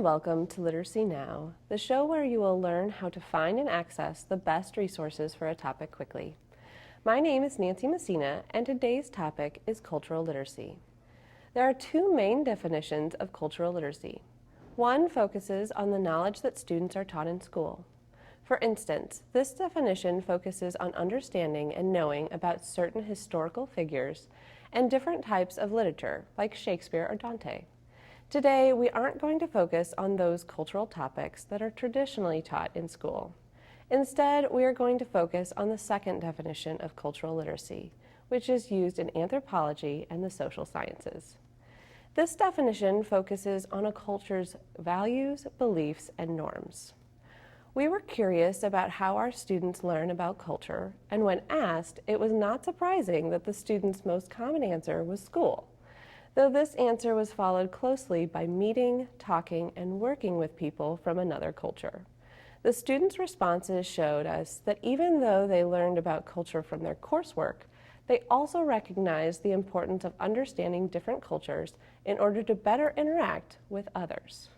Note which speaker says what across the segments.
Speaker 1: welcome to Literacy Now, the show where you will learn how to find and access the best resources for a topic quickly. My name is Nancy Messina, and today's topic is cultural literacy. There are two main definitions of cultural literacy. One focuses on the knowledge that students are taught in school. For instance, this definition focuses on understanding and knowing about certain historical figures and different types of literature, like Shakespeare or Dante. Today, we aren't going to focus on those cultural topics that are traditionally taught in school. Instead, we are going to focus on the second definition of cultural literacy, which is used in anthropology and the social sciences. This definition focuses on a culture's values, beliefs, and norms. We were curious about how our students learn about culture, and when asked, it was not surprising that the students' most common answer was school, though this answer was followed closely by meeting, talking, and working with people from another culture. The students' responses showed us that even though they learned about culture from their coursework, they also recognized the importance of understanding different cultures in order to better interact with others.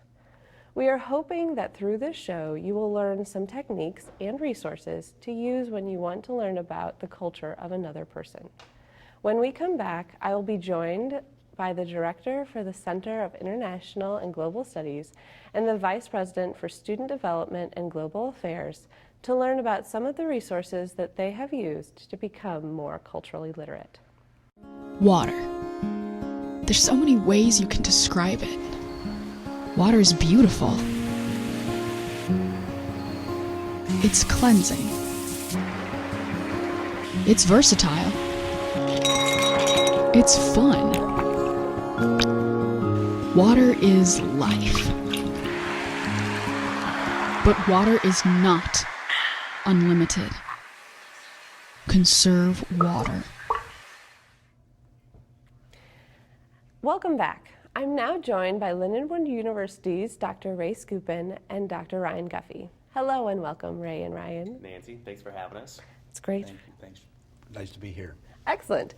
Speaker 1: We are hoping that through this show you will learn some techniques and resources to use when you want to learn about the culture of another person. When we come back, I will be joined by the Director for the Center of International and Global Studies and the Vice President for Student Development and Global Affairs to learn about some of the resources that they have used to become more culturally literate.
Speaker 2: Water. There's so many ways you can describe it. Water is beautiful. It's cleansing. It's versatile. It's fun. Water is life. But water is not unlimited. Conserve water.
Speaker 1: Welcome back. I'm now joined by Lindenwood University's Dr. Ray Scupin and Dr. Ryan Guffey. Hello and welcome, Ray and Ryan.
Speaker 3: Nancy, thanks for having us.
Speaker 1: It's great.
Speaker 4: Thank you. Thanks. Nice to be here.
Speaker 1: Excellent.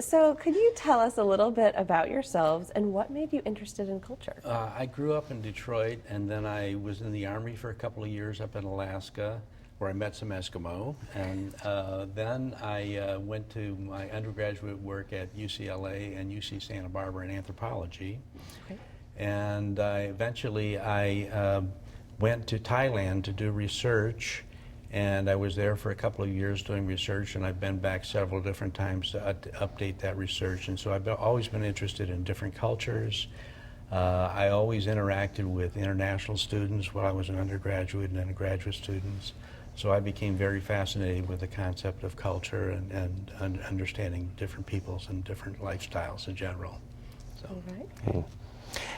Speaker 1: So could you tell us a little bit about yourselves and what made you interested in culture?
Speaker 4: I grew up in Detroit, and then I was in the Army for a couple of years up in Alaska, where I met some Eskimo. And then I went to my undergraduate work at UCLA and UC Santa Barbara in anthropology. Okay. And eventually I went to Thailand to do research. And I was there for a couple of years doing research, and I've been back several different times to update that research. And so I've always been interested in different cultures. I always interacted with international students while I was an undergraduate and then graduate students. So I became very fascinated with the concept of culture and understanding different peoples and different lifestyles in general. So.
Speaker 1: All right.
Speaker 3: Okay.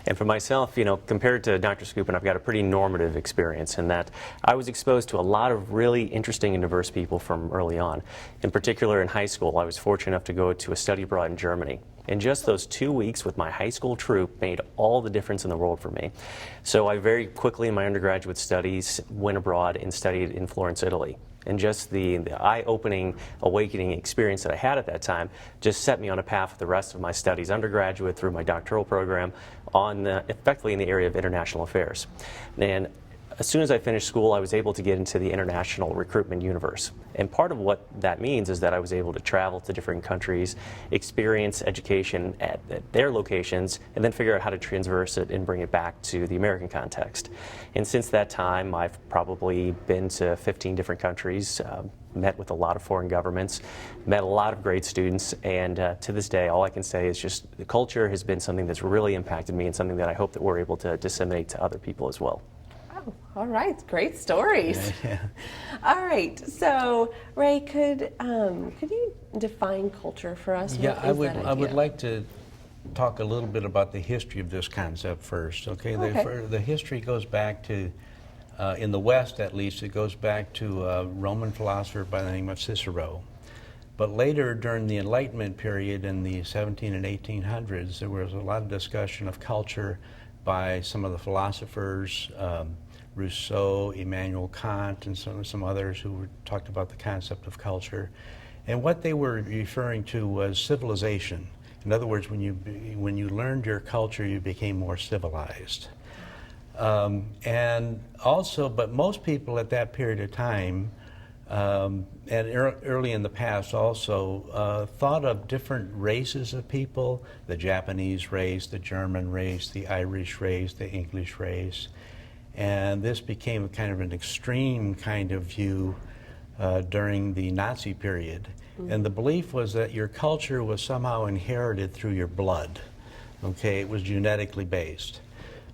Speaker 3: And for myself, compared to Dr. Scupin, I've got a pretty normative experience in that I was exposed to a lot of really interesting and diverse people from early on. In particular, in high school, I was fortunate enough to go to a study abroad in Germany. And just those 2 weeks with my high school troop made all the difference in the world for me. So I very quickly in my undergraduate studies went abroad and studied in Florence, Italy. And just the eye-opening, awakening experience that I had at that time just set me on a path for the rest of my studies, undergraduate through my doctoral program, effectively in the area of international affairs. And as soon as I finished school, I was able to get into the international recruitment universe. And part of what that means is that I was able to travel to different countries, experience education at their locations, and then figure out how to transverse it and bring it back to the American context. And since that time, I've probably been to 15 different countries, met with a lot of foreign governments, met a lot of great students, and to this day, all I can say is just the culture has been something that's really impacted me and something that I hope that we're able to disseminate to other people as well.
Speaker 1: Oh, all right, great stories.
Speaker 4: Yeah.
Speaker 1: All right, so Ray, could you define culture for us?
Speaker 4: Yeah, I would like to talk a little bit about the history of this concept first. Okay, the history goes back to, in the West at least, it goes back to a Roman philosopher by the name of Cicero. But later, during the Enlightenment period in the 17 and 1800s, there was a lot of discussion of culture by some of the philosophers, Rousseau, Immanuel Kant, and some others who talked about the concept of culture. And what they were referring to was civilization. In other words, when you learned your culture, you became more civilized. And also, but most people at that period of time, and early in the past also, thought of different races of people: the Japanese race, the German race, the Irish race, the English race. And this became kind of an extreme kind of view during the Nazi period. And the belief was that your culture was somehow inherited through your blood. Okay, it was genetically based.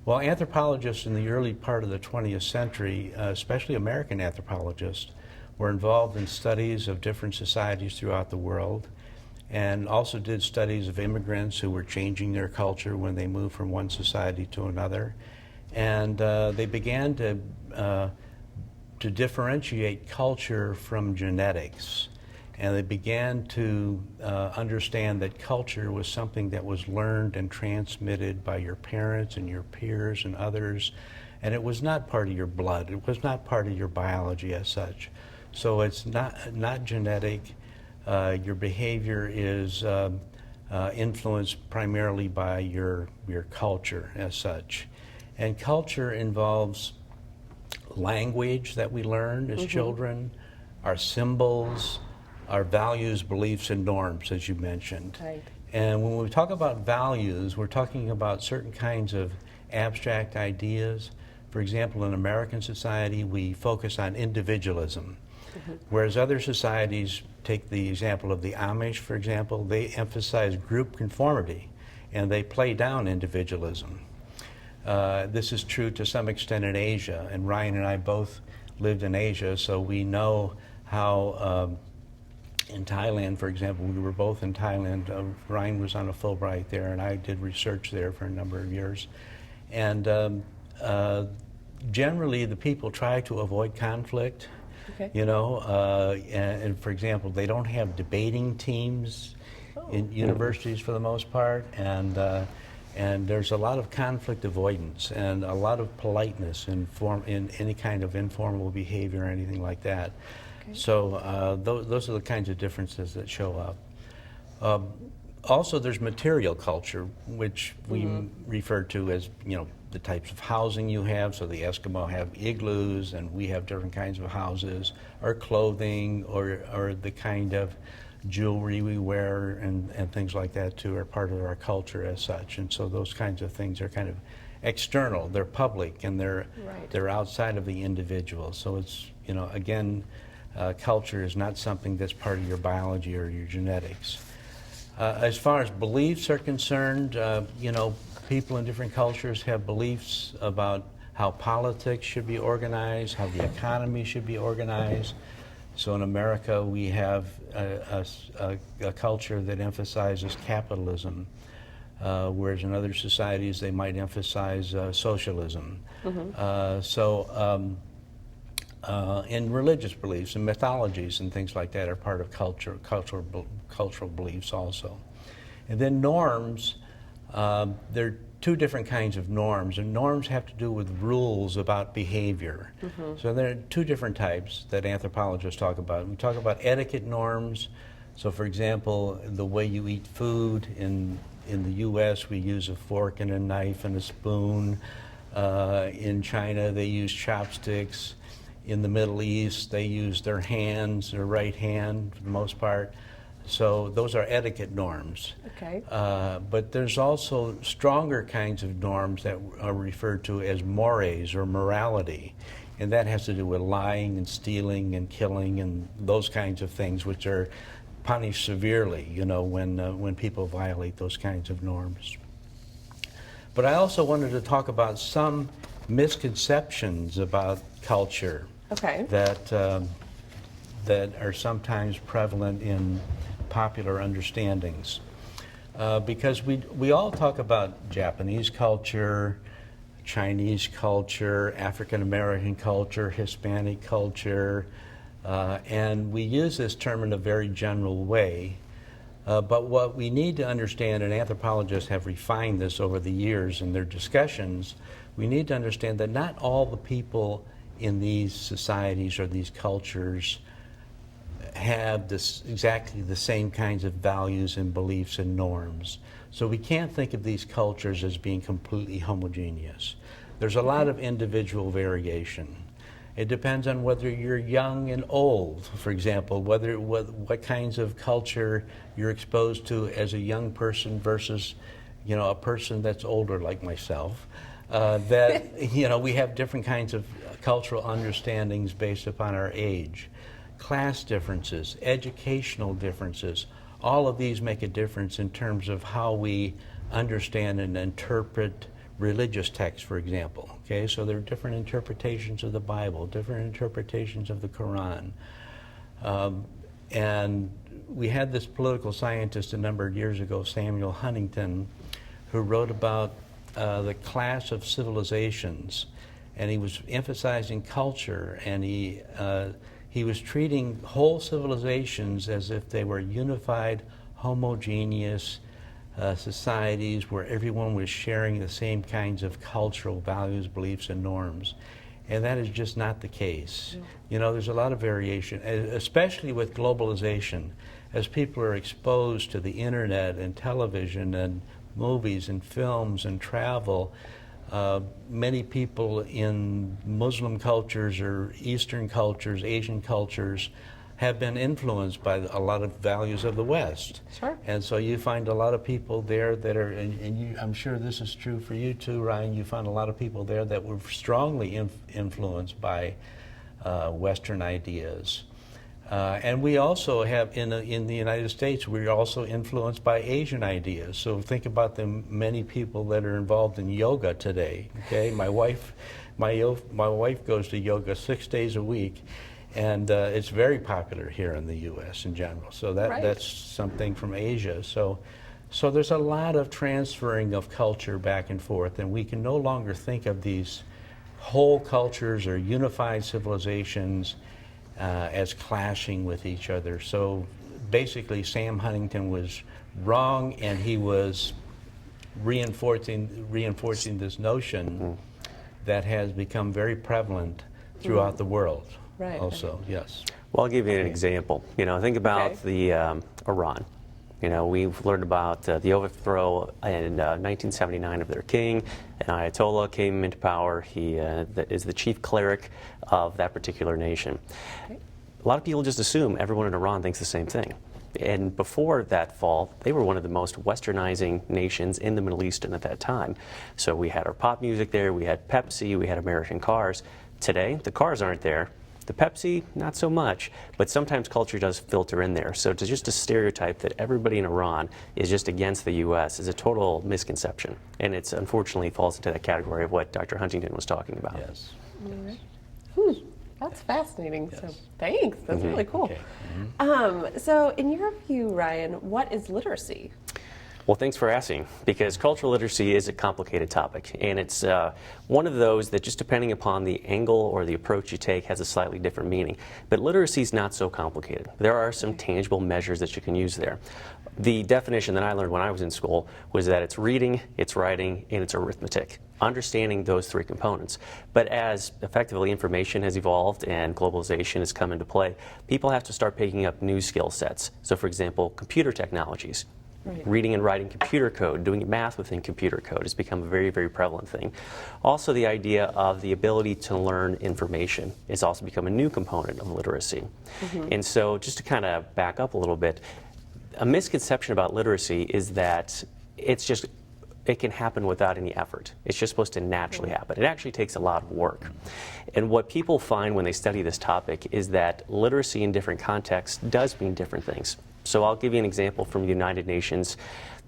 Speaker 4: Well, anthropologists in the early part of the 20th century, especially American anthropologists, were involved in studies of different societies throughout the world, and also did studies of immigrants who were changing their culture when they moved from one society to another. And they began to differentiate culture from genetics. And they began to understand that culture was something that was learned and transmitted by your parents and your peers and others. And it was not part of your blood. It was not part of your biology as such. So it's not genetic. Your behavior is influenced primarily by your culture as such. And culture involves language that we learn as children, our symbols, our values, beliefs, and norms, as you mentioned.
Speaker 1: Right.
Speaker 4: And when we talk about values, we're talking about certain kinds of abstract ideas. For example, in American society, we focus on individualism, whereas other societies, take the example of the Amish, for example, they emphasize group conformity, and they play down individualism. This is true to some extent in Asia, and Ryan and I both lived in Asia, so we know how in Thailand, for example, we were both in Thailand. Ryan was on a Fulbright there, and I did research there for a number of years. And generally, the people try to avoid conflict.
Speaker 1: Okay.
Speaker 4: You know, and for example, they don't have debating teams in universities for the most part, and there's a lot of conflict avoidance and a lot of politeness in any kind of informal behavior or anything like that. So those are the kinds of differences that show up. Also, there's material culture, which we refer to as, you know, the types of housing you have. So the Eskimo have igloos, and we have different kinds of houses, or clothing, or the kind of jewelry we wear, and things like that too are part of our culture as such. And so those kinds of things are kind of external. They're public, and they're outside of the individual. So it's, you know, again, culture is not something that's part of your biology or your genetics. As far as beliefs are concerned, you know, people in different cultures have beliefs about how politics should be organized, how the economy should be organized. So in America, we have a culture that emphasizes capitalism, whereas in other societies, they might emphasize socialism. And religious beliefs and mythologies and things like that are part of cultural beliefs also. And then norms, there are two different kinds of norms, and norms have to do with rules about behavior. So there are two different types that anthropologists talk about. We talk about etiquette norms. So for example, the way you eat food in the US, we use a fork and a knife and a spoon. In China, they use chopsticks. In the Middle East, they use their hands, their right hand for the most part. So those are etiquette norms.
Speaker 1: Okay.
Speaker 4: But there's also stronger kinds of norms that are referred to as mores or morality. And that has to do with lying and stealing and killing and those kinds of things, which are punished severely, you know, when people violate those kinds of norms. But I also wanted to talk about some misconceptions about culture.
Speaker 1: Okay.
Speaker 4: That are sometimes prevalent in popular understandings. Because we all talk about Japanese culture, Chinese culture, African American culture, Hispanic culture, and we use this term in a very general way. But what we need to understand, and anthropologists have refined this over the years in their discussions, we need to understand that not all the people in these societies or these cultures have exactly the same kinds of values and beliefs and norms. So we can't think of these cultures as being completely homogeneous. There's a lot of individual variation. It depends on whether you're young and old, for example, what kinds of culture you're exposed to as a young person versus, a person that's older like myself. We have different kinds of cultural understandings based upon our age. Class differences, educational differences, all of these make a difference in terms of how we understand and interpret religious texts, for example. Okay, so there are different interpretations of the Bible, different interpretations of the Quran. And we had this political scientist a number of years ago, Samuel Huntington, who wrote about the clash of civilizations, and he was emphasizing culture, and he was treating whole civilizations as if they were unified, homogeneous societies where everyone was sharing the same kinds of cultural values, beliefs, and norms. And that is just not the case. There's a lot of variation, especially with globalization. As people are exposed to the internet and television and movies and films and travel, many people in Muslim cultures or Eastern cultures, Asian cultures, have been influenced by a lot of values of the West.
Speaker 1: Sure.
Speaker 4: And so you find a lot of people there that are, I'm sure this is true for you too, Ryan, you find a lot of people there that were strongly influenced by Western ideas. And we also have, in the United States, we're also influenced by Asian ideas. So think about the many people that are involved in yoga today. Okay, my wife goes to yoga 6 days a week, and it's very popular here in the U.S. in general. So that's something from Asia. So there's a lot of transferring of culture back and forth, and we can no longer think of these whole cultures or unified civilizations as clashing with each other. So basically, Sam Huntington was wrong, and he was reinforcing this notion that has become very prevalent throughout the world.
Speaker 1: Right.
Speaker 4: Also, yes.
Speaker 3: Well, I'll give you an example. Think about the Iran. We've learned about the overthrow in 1979 of their king. An Ayatollah came into power. He is the chief cleric of that particular nation. Okay. A lot of people just assume everyone in Iran thinks the same thing. And before that fall, they were one of the most westernizing nations in the Middle East at that time. So we had our pop music there, we had Pepsi, we had American cars. Today, the cars aren't there. The Pepsi, not so much, but sometimes culture does filter in there. So to just a stereotype that everybody in Iran is just against the U.S. is a total misconception. And it's unfortunately falls into that category of what Dr. Huntington was talking about.
Speaker 4: Yes.
Speaker 1: That's fascinating.
Speaker 4: Yes.
Speaker 1: So thanks. That's really cool.
Speaker 4: Okay.
Speaker 1: So in your view, Ryan, what is literacy?
Speaker 3: Well, thanks for asking, because cultural literacy is a complicated topic, and it's one of those that just depending upon the angle or the approach you take has a slightly different meaning. But literacy is not so complicated. There are some tangible measures that you can use there. The definition that I learned when I was in school was that it's reading, it's writing, and it's arithmetic. Understanding those three components. But as effectively information has evolved and globalization has come into play, people have to start picking up new skill sets. So for example, computer technologies. Right. Reading and writing computer code, doing math within computer code has become a very, very prevalent thing. Also, the idea of the ability to learn information has also become a new component of literacy. And so just to kind of back up a little bit, a misconception about literacy is that it can happen without any effort. It's just supposed to naturally happen. It actually takes a lot of work. And what people find when they study this topic is that literacy in different contexts does mean different things. So I'll give you an example from the United Nations.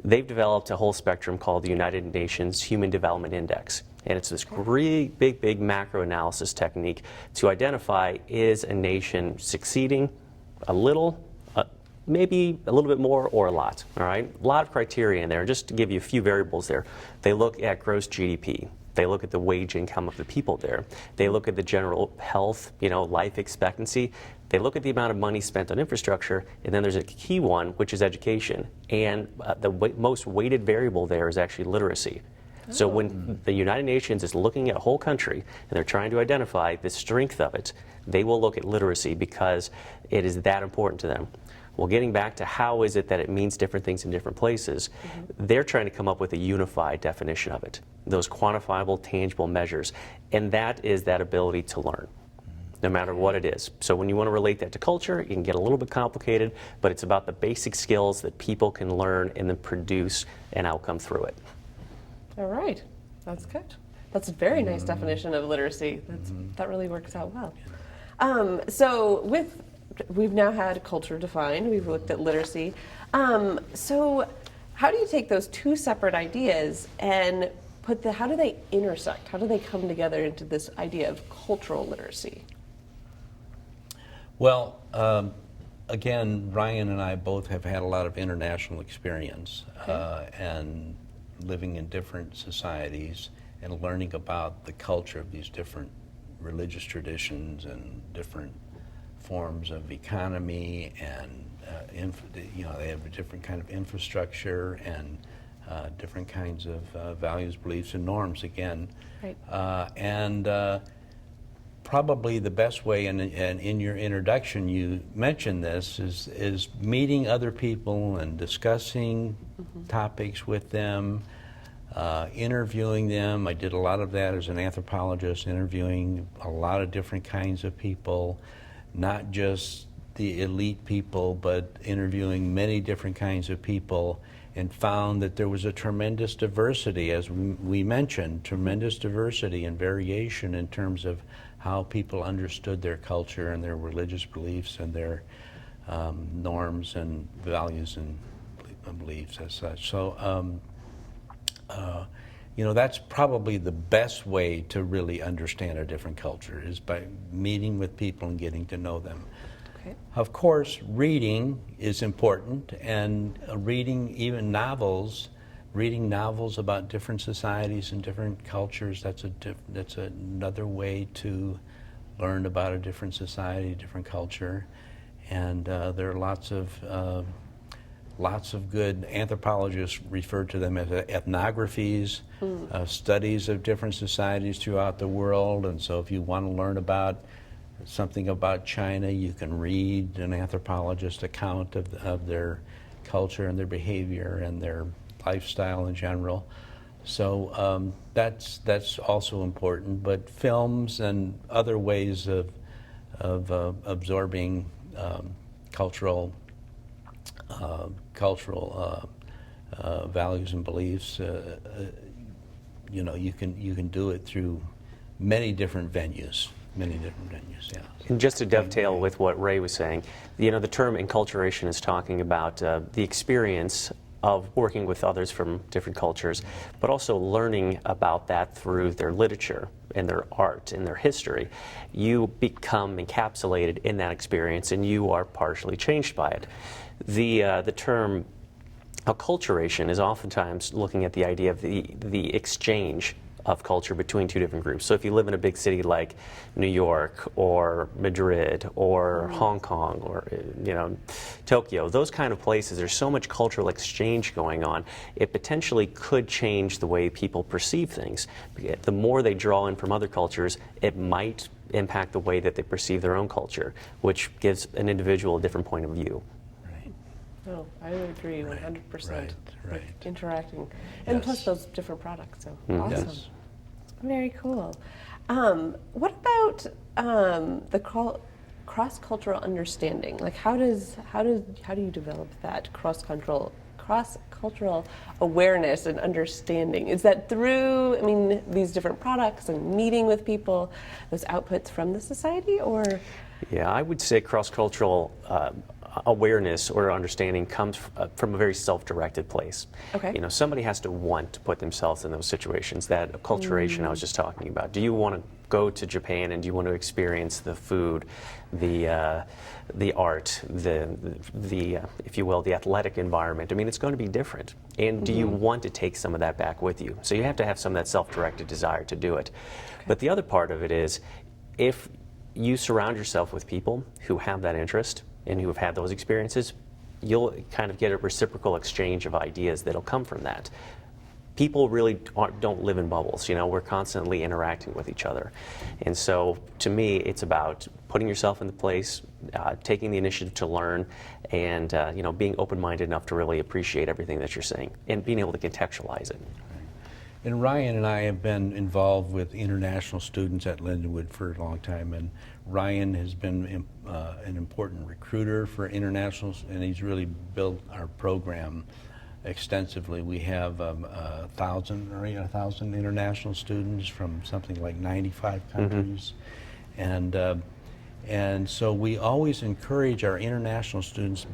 Speaker 3: They've developed a whole spectrum called the United Nations Human Development Index. And it's this really big macro analysis technique to identify, is a nation succeeding a little, maybe a little bit more, or a lot, all right? A lot of criteria in there. Just to give you a few variables there, they look at gross GDP. They look at the wage income of the people there. They look at the general health, life expectancy. They look at the amount of money spent on infrastructure, and then there's a key one, which is education. And the most weighted variable there is actually literacy. So when the United Nations is looking at a whole country and they're trying to identify the strength of it, they will look at literacy because it is that important to them. Well, getting back to how is it that it means different things in different places, they're trying to come up with a unified definition of it, those quantifiable, tangible measures, and that is that ability to learn, no matter what it is. So when you want to relate that to culture, it can get a little bit complicated, but it's about the basic skills that people can learn and then produce an outcome through it.
Speaker 1: All right, that's good. That's a very nice definition of literacy. That really works out well. So we've now had culture defined, we've looked at literacy. So how do you take those two separate ideas and how do they intersect? How do they come together into this idea of cultural literacy?
Speaker 4: Well, again, Ryan and I both have had a lot of international experience and living in different societies and learning about the culture of these different religious traditions and different forms of economy, and they have a different kind of infrastructure and different kinds of values, beliefs, and norms again.
Speaker 1: Right.
Speaker 4: Probably the best way, and in your introduction you mentioned this, is meeting other people and discussing topics with them, interviewing them. I did a lot of that as an anthropologist, interviewing a lot of different kinds of people, not just the elite people, but interviewing many different kinds of people, and found that there was a tremendous diversity, as we mentioned, tremendous diversity and variation in terms of how people understood their culture and their religious beliefs and their norms and values and beliefs as such. So, that's probably the best way to really understand a different culture, is by meeting with people and getting to know them.
Speaker 1: Okay.
Speaker 4: Of course, reading is important, and reading even novels, reading novels about different societies and different cultures, that's another way to learn about a different society, different culture. And there are lots of good, anthropologists refer to them as ethnographies, studies of different societies throughout the world. And so if you want to learn about something about China, you can read an anthropologist account of their culture and their behavior and their lifestyle in general. So that's also important. But films and other ways of absorbing cultural values and beliefs, you can do it through many different venues. Yeah.
Speaker 3: And just to dovetail with what Ray was saying, the term inculturation is talking about the experience of working with others from different cultures, but also learning about that through their literature and their art and their history. You become encapsulated in that experience, and you are partially changed by it. The term acculturation is oftentimes looking at the idea of the exchange of culture between two different groups. So if you live in a big city like New York or Madrid or Hong Kong or Tokyo, those kind of places, there's so much cultural exchange going on, it potentially could change the way people perceive things. The more they draw in from other cultures, it might impact the way that they perceive their own culture, which gives an individual a different point of view.
Speaker 1: Oh, I would agree 100%.
Speaker 4: Right.
Speaker 1: Interacting. And plus those different products, so awesome.
Speaker 4: Yes.
Speaker 1: Very cool. What about the cross-cultural understanding? Like how do you develop that cross-cultural awareness and understanding? Is that through, these different products and meeting with people, those outputs from the society, or?
Speaker 3: Yeah, I would say cross-cultural awareness or understanding comes from a very self-directed place.
Speaker 1: Okay.
Speaker 3: Somebody has to want to put themselves in those situations. That acculturation I was just talking about. Do you want to go to Japan and do you want to experience the food, the art, the if you will, the athletic environment? It's going to be different. And do you want to take some of that back with you? So you have to have some of that self-directed desire to do it. Okay. But the other part of it is, if you surround yourself with people who have that interest and who have had those experiences, you'll kind of get a reciprocal exchange of ideas that'll come from that. people really don't live in bubbles. We're constantly interacting with each other. And so to me, it's about putting yourself in the place, taking the initiative to learn, and being open-minded enough to really appreciate everything that you're saying and being able to contextualize it.
Speaker 4: And Ryan and I have been involved with international students at Lindenwood for a long time, and Ryan has been an important recruiter for internationals, and he's really built our program extensively. We have 1,000 international students from something like 95 countries, and so we always encourage our international students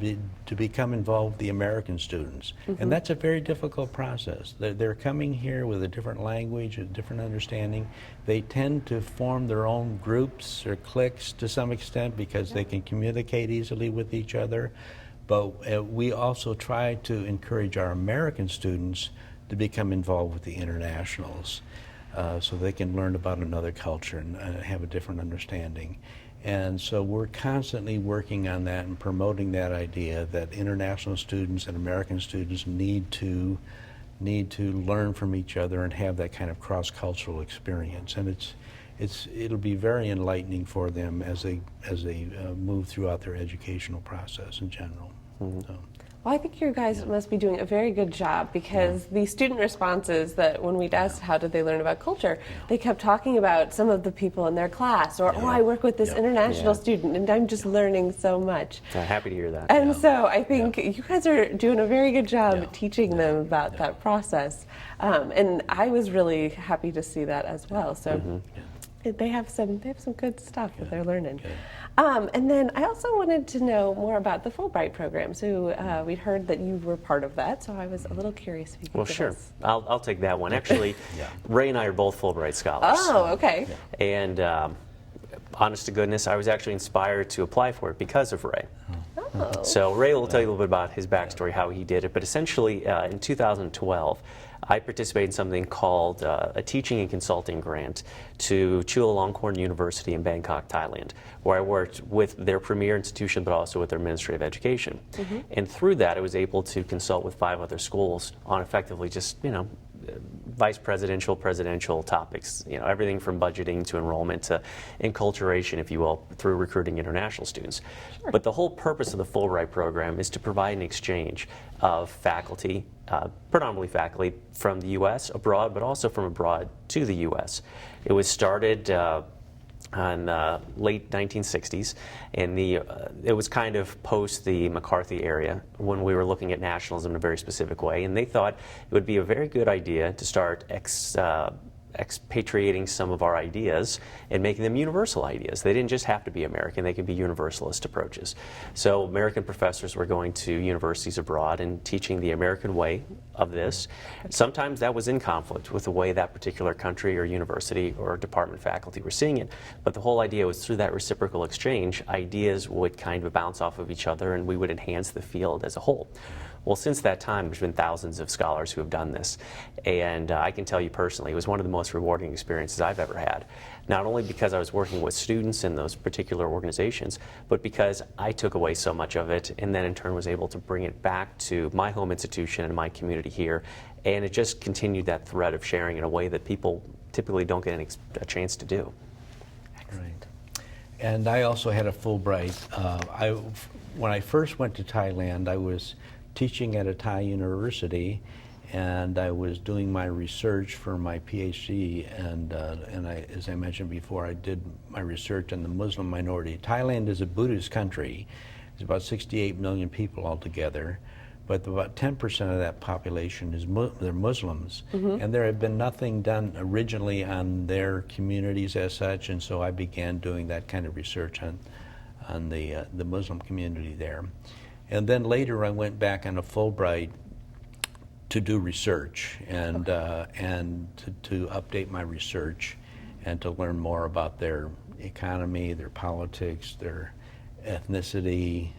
Speaker 4: to become involved with the American students. And that's a very difficult process. They're coming here with a different language, a different understanding. They tend to form their own groups or cliques to some extent because they can communicate easily with each other. But we also try to encourage our American students to become involved with the internationals so they can learn about another culture and have a different understanding. And so we're constantly working on that and promoting that idea that international students and American students need to learn from each other and have that kind of cross-cultural experience. And it'll be very enlightening for them as they move throughout their educational process in general. So.
Speaker 1: Well, I think you guys must be doing a very good job, because the student responses that when we'd asked how did they learn about culture, they kept talking about some of the people in their class, or oh, I work with this international student and I'm just learning so much.
Speaker 3: Happy to hear that.
Speaker 1: And so I think you guys are doing a very good job teaching them about that process. And I was really happy to see that as well. So they have some good stuff that they're learning. And then I also wanted to know more about the Fulbright Program. So we'd heard that you were part of that, so I was a little curious if you could give us.
Speaker 3: I'll take that one. Actually, Ray and I are both Fulbright scholars.
Speaker 1: Oh, okay.
Speaker 3: And honest to goodness, I was actually inspired to apply for it because of Ray.
Speaker 1: Oh.
Speaker 3: So Ray will tell you a little bit about his backstory, how he did it, but essentially in 2012, I participated in something called a teaching and consulting grant to Chulalongkorn University in Bangkok, Thailand, where I worked with their premier institution but also with their Ministry of Education. And through that, I was able to consult with 5 other schools on effectively just, vice presidential topics, everything from budgeting to enrollment to enculturation, if you will, through recruiting international students. But the whole purpose of the Fulbright program is to provide an exchange of faculty, predominantly faculty from the U.S., abroad, but also from abroad to the U.S. It was started in the late 1960s, and it was kind of post the McCarthy era when we were looking at nationalism in a very specific way, and they thought it would be a very good idea to start expatriating some of our ideas and making them universal ideas. They didn't just have to be American, they could be universalist approaches. So American professors were going to universities abroad and teaching the American way of this. Sometimes that was in conflict with the way that particular country or university or department faculty were seeing it, but the whole idea was through that reciprocal exchange, ideas would kind of bounce off of each other and we would enhance the field as a whole. Well, since that time, there's been thousands of scholars who have done this, and I can tell you personally, it was one of the most rewarding experiences I've ever had. Not only because I was working with students in those particular organizations, but because I took away so much of it, and then in turn was able to bring it back to my home institution and my community here, and it just continued that thread of sharing in a way that people typically don't get a chance to do.
Speaker 4: Right. And I also had a Fulbright. When I first went to Thailand, I was teaching at a Thai university, and I was doing my research for my PhD, and as I mentioned before, I did my research on the Muslim minority. Thailand is a Buddhist country. There's about 68 million people altogether, but about 10% of that population they're Muslims, and there had been nothing done originally on their communities as such, and so I began doing that kind of research on the Muslim community there. And then later I went back on a Fulbright to do research and to update my research and to learn more about their economy, their politics, their ethnicity,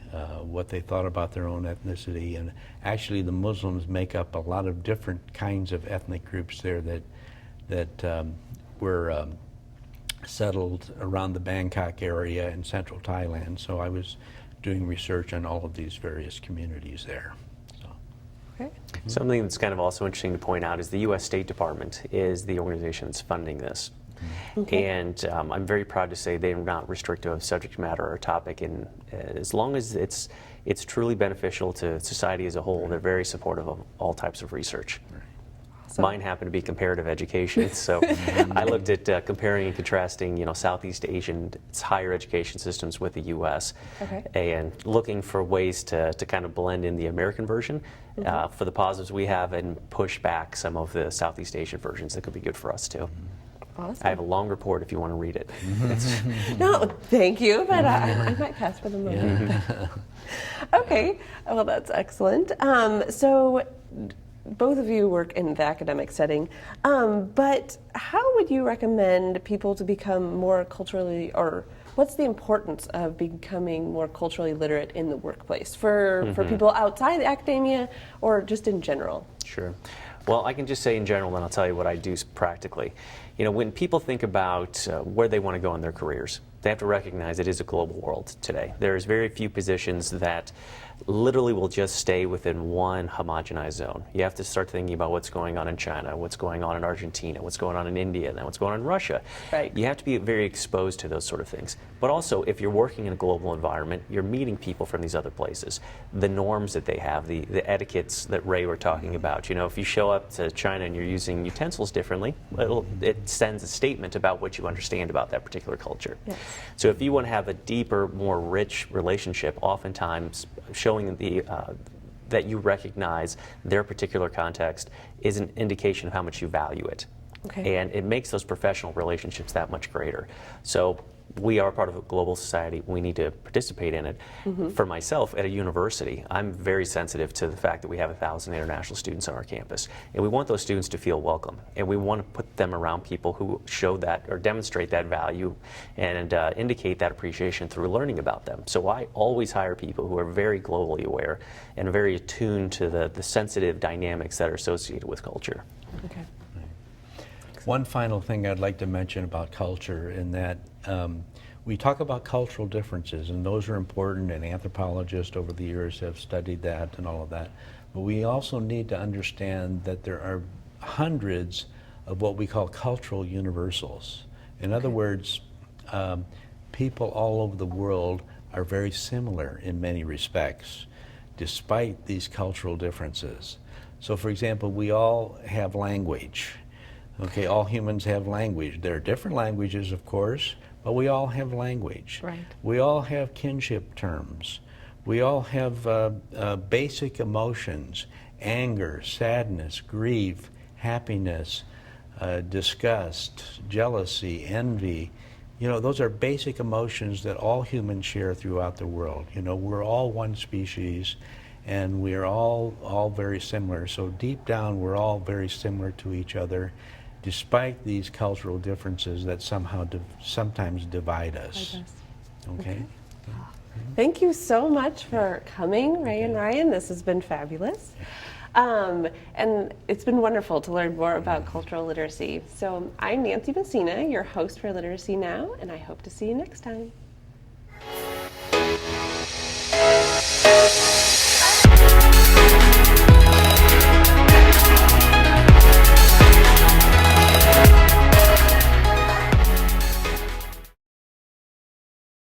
Speaker 4: what they thought about their own ethnicity. And actually the Muslims make up a lot of different kinds of ethnic groups there that were settled around the Bangkok area in central Thailand. So I was doing research on all of these various communities there. So.
Speaker 1: Okay.
Speaker 3: Something that's kind of also interesting to point out is the U.S. State Department is the organization that's funding this.
Speaker 1: Okay.
Speaker 3: And I'm very proud to say they're not restrictive of subject matter or topic, and as long as it's truly beneficial to society as a whole, they're very supportive of all types of research.
Speaker 1: Awesome.
Speaker 3: Mine happened to be comparative education, so I looked at comparing and contrasting, Southeast Asian higher education systems with the U.S.
Speaker 1: Okay.
Speaker 3: and looking for ways to kind of blend in the American version for the positives we have and push back some of the Southeast Asian versions that could be good for us too.
Speaker 1: Awesome.
Speaker 3: I have a long report if you want to read it.
Speaker 1: No, thank you, but I might pass for the moment. Okay, well, that's excellent. So both of you work in the academic setting, but how would you recommend people to become more culturally, or what's the importance of becoming more culturally literate in the workplace for people outside the academia or just in general?
Speaker 3: Sure. Well, I can just say in general, and I'll tell you what I do practically. When people think about where they want to go in their careers, they have to recognize it is a global world today. There's very few positions that literally will just stay within one homogenized zone. You have to start thinking about what's going on in China, what's going on in Argentina, what's going on in India, and then what's going on in Russia.
Speaker 1: Right.
Speaker 3: You have to be very exposed to those sort of things. But also, if you're working in a global environment, you're meeting people from these other places. The norms that they have, the etiquettes that Ray were talking about. If you show up to China and you're using utensils differently, it sends a statement about what you understand about that particular culture.
Speaker 1: Yes.
Speaker 3: So if you want to have a deeper, more rich relationship, oftentimes showing that you recognize their particular context is an indication of how much you value it.
Speaker 1: Okay.
Speaker 3: And it makes those professional relationships that much greater. So we are part of a global society. We need to participate in it. For myself, at a university, I'm very sensitive to the fact that we have 1,000 international students on our campus. And we want those students to feel welcome. And we want to put them around people who show that or demonstrate that value and indicate that appreciation through learning about them. So I always hire people who are very globally aware and very attuned to the sensitive dynamics that are associated with culture.
Speaker 1: Okay.
Speaker 4: One final thing I'd like to mention about culture in that we talk about cultural differences, and those are important, and anthropologists over the years have studied that and all of that. But we also need to understand that there are hundreds of what we call cultural universals. In other words, people all over the world are very similar in many respects, despite these cultural differences. So for example, we all have language. Okay, all humans have language. There are different languages, of course, but we all have language.
Speaker 1: Right.
Speaker 4: We all have kinship terms. We all have basic emotions: anger, sadness, grief, happiness, disgust, jealousy, envy. Those are basic emotions that all humans share throughout the world. We're all one species, and we're all very similar. So deep down, we're all very similar to each other, despite these cultural differences that sometimes divide us. Okay?
Speaker 1: Thank you so much for coming, Ray and Ryan. This has been fabulous. And it's been wonderful to learn more about cultural literacy. So I'm Nancy Messina, your host for Literacy Now, and I hope to see you next time.